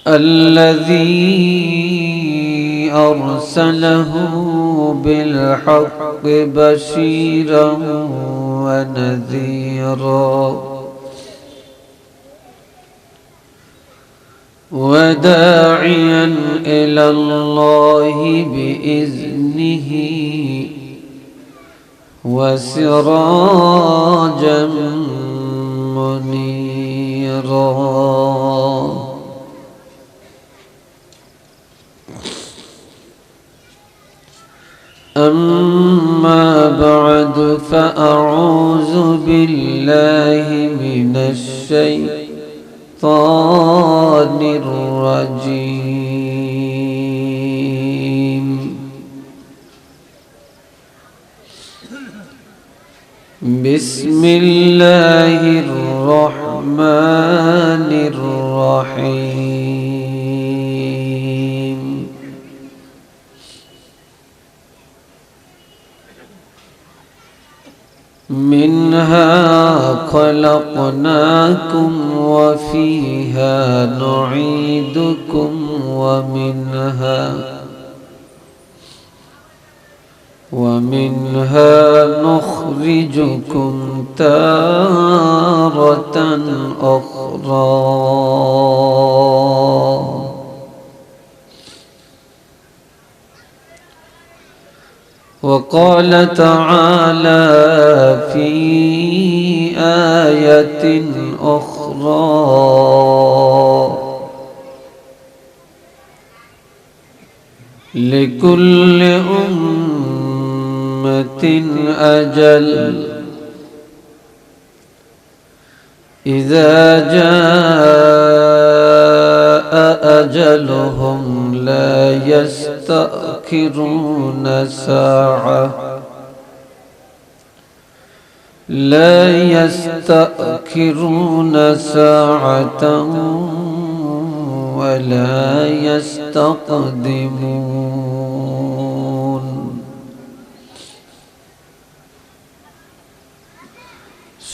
الذي أرسله بالحق بشيرا ونذيرا وداعيا إلى الله بإذنه وسراجا منيرا. أما بعد فأعوذ بالله من الشيطان الرجيم. بسم الله الرحمن الرحيم. منها خلقناكم وفيها نعيدكم ومنها نخرجكم تارة أخرى. وقال تعالى في آية أخرى: لكل أمة أجل إذا جاء أجلهم لا يستأخرون ساعة ولا يستقدمون.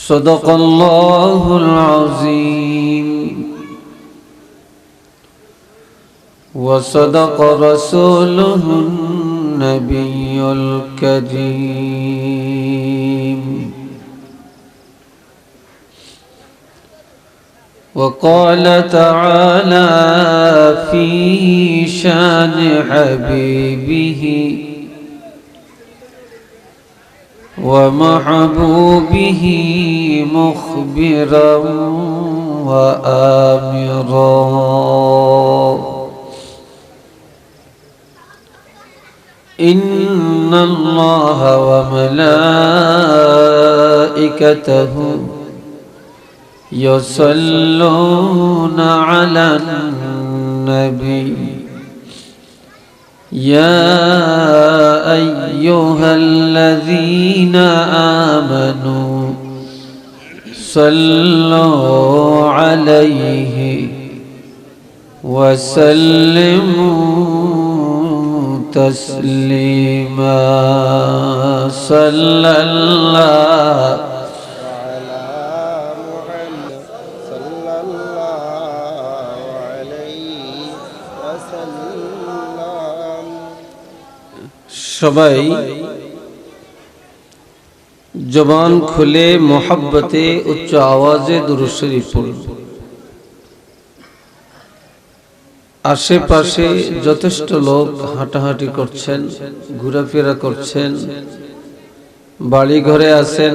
صدق الله العظيم وصدق رسوله النبي الكريم. وقال تعالى في شان حبيبه ومحبوبه مخبرا وآمرا: إن الله وملائكته يصلون على النبي يا أيها الذين آمنوا صلوا عليه وسلموا تسليما. صلى الله সবাই জবান খুলে মোহাব্বতে উচ্চ আওয়াজে দুরূদ শরীফ পড়ুন। আশেপাশে যথেষ্ট লোক হাঁটাহাঁটি করছেন, ঘোরাফেরা করছেন, বাড়ি ঘরে আছেন।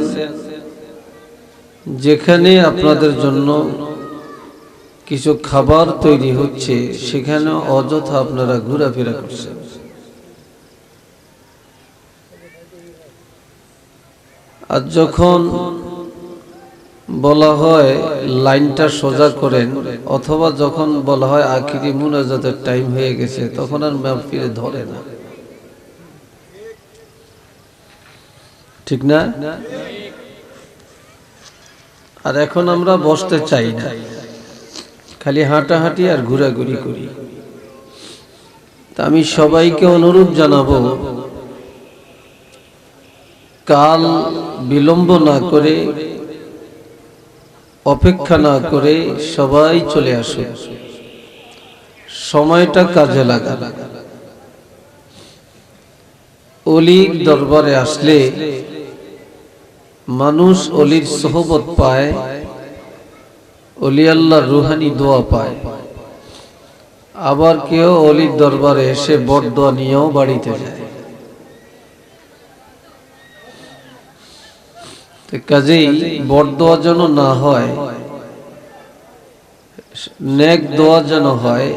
যেখানে আপনাদের জন্য কিছু খাবার তৈরি হচ্ছে সেখানে অযথা আপনারা ঘোরাফেরা করছেন। আর যখন বলা হয় লাইনটা সোজা করেন, অথবা যখন বলা হয় আখিরি মুনাজাতের টাইম হয়ে গেছে, তখন আর মাহফিলে ধরে না, ঠিক না? আর এখন আমরা বসতে চাই না, খালি হাঁটাহাঁটি আর ঘোরাঘুরি করি। তা আমি সবাইকে অনুরোধ জানাবো, কাল বিলম্ব না করে, অপেক্ষা না করে সবাই চলে আসুন। সময়টা কাজে লাগা। অলির দরবারে আসলে মানুষ অলির সোহবত পায়, অলি আল্লাহর রুহানি দোয়া পায়। আবার কেউ অলির দরবারে এসে বরদোয়া নিয়েও বাড়িতে যায়। কাজেই বরদোয়া যেন না হয়, নেক দোয়া যেন হয়,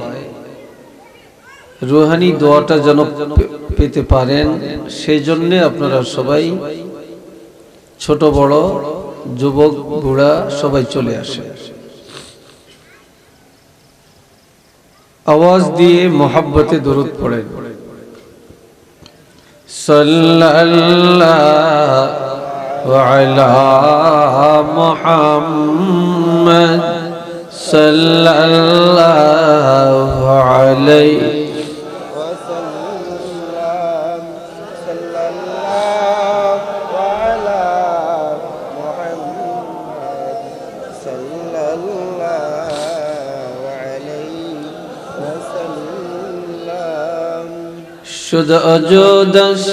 রুহানি দোয়াটা যেন পেতে পারেন, সেই জন্য আপনারা সবাই ছোট বড় যুবক বুড়া সবাই চলে আসে। আওয়াজ দিয়ে মোহাব্বতে দরুদ পড়েন। সাল্লাল্লাহু আলা মুহাম্মদ সাল্লাল্লাহু আলাইহি শুধু অযোদাস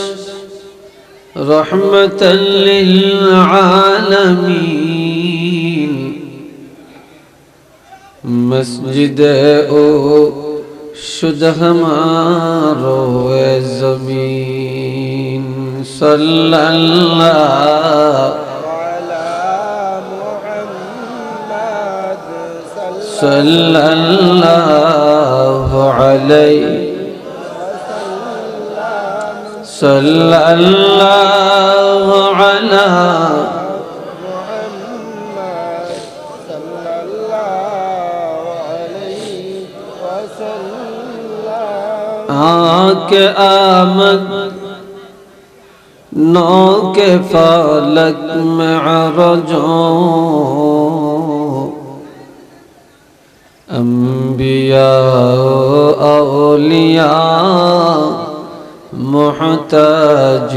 রহমতাল লিল আলামিন মসজিদে ও শুধু হমারো এ জমিন সাল্লাল্লাহু আলা মুহাম্মদ সাল্লাল্লাহু আলাইহি সাল্লাল্লাহু আলা মুহাম্মদ সাল্লাল্লাহু আলাইহি ওয়াসাল্লাম। আকে আমদ नौ के फालक में अरजों अंबिया औलिया मुहताजियों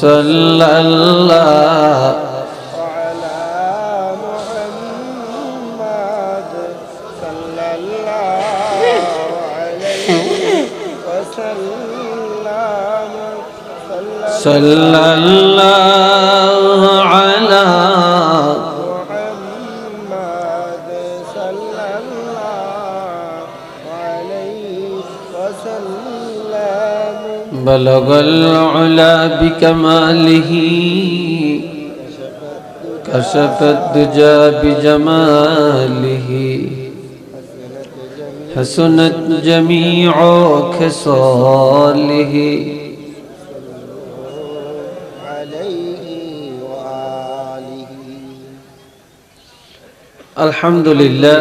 सल्लल्लाहु अला मुहम्मद सल्लल्लाहु अलैहि वसल्लम सल्लल्लाहु अला मुहम्मद सल्लल्लाहु अलैहि वसल्लम बलगल उला बिकमालिही कशफत दुजा बिजमालिही हसनत जमीउ खिसालिही अल्हम्दुलिल्लाह।